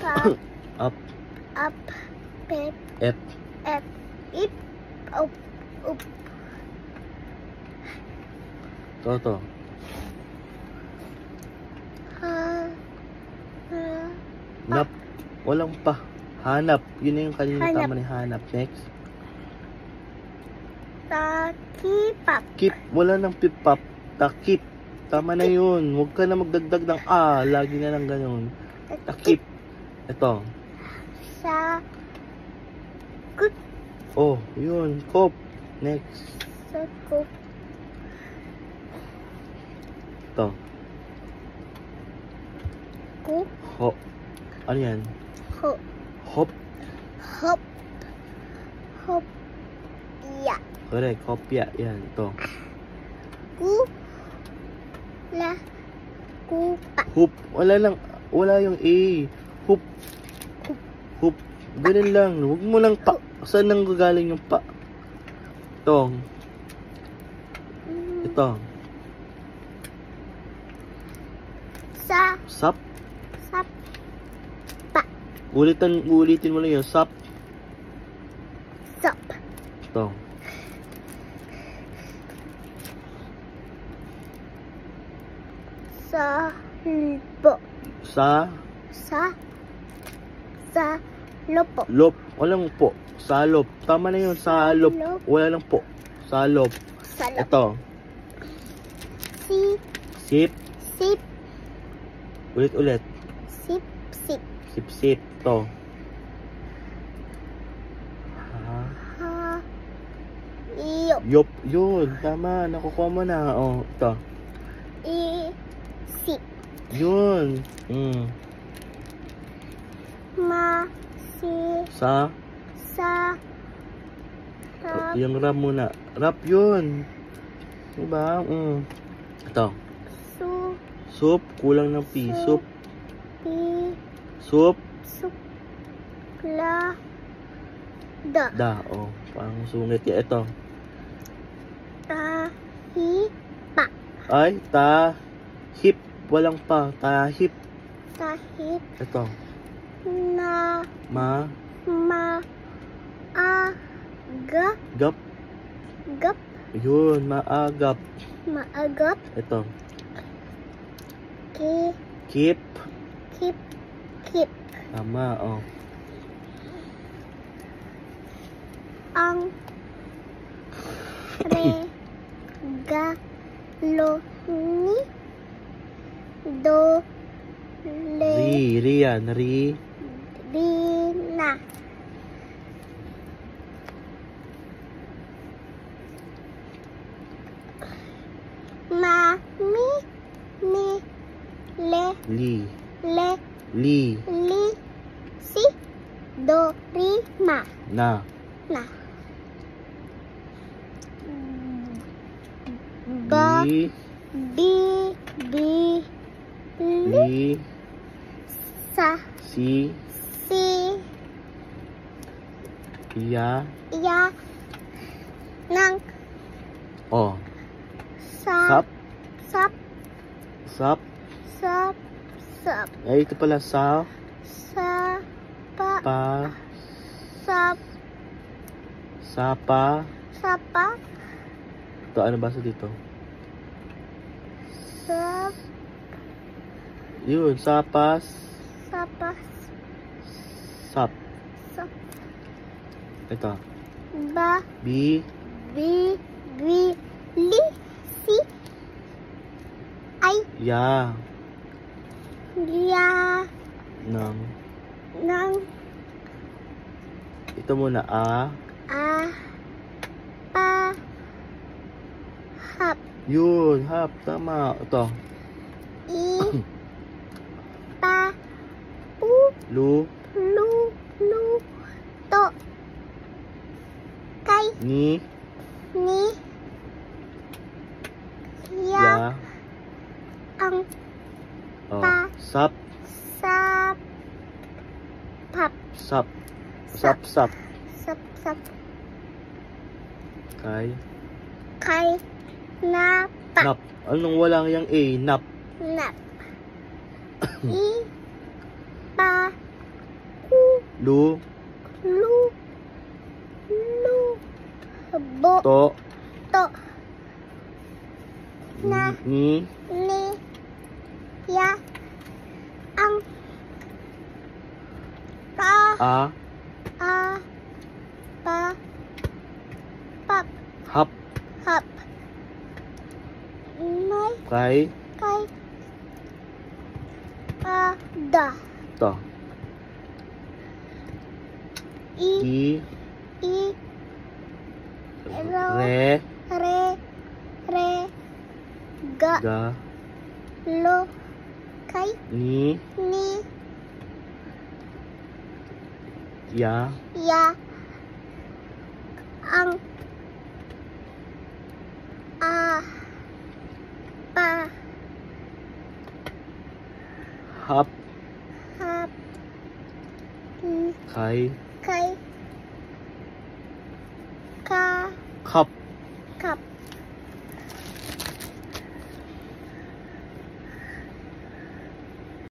Pa. Up. Up. Pep. F. F. Ip. Up. Up. Toto. Ha. Ha. Nap. Walang pa. Hanap. Yun na yung kanina Hanap. tama ni hanap. Next. Takipap. Keep. Wala nang pipap. Takip. Tama na yun. Huwag ka na magdagdag ng A. Lagi na lang ganun. Takip. Ito. Sa. Kut. Oh, yun. Kop. Next. Sa. Kup. Ito. Ku. Ho. Ano yan? Ho. Hop. Hop. Hop. Ya. Correct. Kopya. Yan. Ito. Ku. La. Kupa. Hoop. Wala lang. Wala yung A. Hoop. Hoop. Ganun lang. Huwag mo lang pa. Saan nang gagaling yung pa? Ito. Ito. Sa. Sap. Sap. Pa. Ulitin mo lang yun. Sap. Sop. Ito. Sa. Lupo. Sa. Sa. Sa. Lupo. Lop. Walang po. Salop. Tama na yun. Salop. Salop. Wala lang po. Salop. Sa. Ito. Si. Sip. Sip. Ulit. Sip. Sip. Sip. Ito. Ha. Ha. Iyop. Yop. Yun. Tama. Nakukuha mo na. Oh. Ito. Sip. Yun. Ma. Si. Sa. Sa. Tap. Yung rap muna. Rap yun. Diba? Ito. Su. Soup. Kulang ng P. Soup. Pi. Soup. Sup. La. Da. Da. Oh. Parang sungit. Ito. Ta. Hi. Pa. Ay. Ta. Hip. Walang pa. Ta. Hip. Tahip. Ito. Na. Ma. Ma. A. Ga. Gap. Gap. Yun. Maagap. Maagap. Ito. Ki. Keep. Kip. Kip. Tama. Oh. Ang. Re. Ga. Lo. Ni. Do. Le. Ri yan. Ri. Rina. Ma. Mi. Ni. Le. Li. Le. Li. Li. Si. Do. Ri. Ma. Na. Na. Ba. Li. Bi. Bi. Li. Li. Sa. Si. Si. Ya. Ya. Nang. Oh. Sa. Sap. Sap. Sap. Sap. Sap. Ay, ito pala. Sa. Sa. Pa. Pa. Sap. Sapa. Sapa. Ito, ano basa dito? Sap. Yun. Sapas. Sapas. Sap. Sap. Ito. Ba. Bi. Bi. Bi. Li. Si. Ay. Ya. Ya. Nang. Nang. Ito muna. A. A. Pa. Hap. Yun. Hap. Tama. Ito. I. Pa. U. Lu. Lu. Lu. To. Kay. Ni. Ni. Ya. Ya. Ang. Oh. Pa. Sap. Sap. Pap. Sap. Sap. Sap. Sap. Sap. Kay. Kay. Na. Pa. Nap. Anong walang yung A? Nap. Nap. I. Pa. Lu. Lu. Lu. Bo. To. To. Na. Ni. Ni. Ya. Ang. Pa. A. A. Pa. Pap. Hap. Hap. May. Kay. Kay. Da. To. I. I. I. Ro. Re. Re. Re. Ga. Ga. Lo. Kay. Ni. Ni. Ya. Ya. Ang. A. Pa. Hap. Hap. Kay. Kay. Ka. Kap.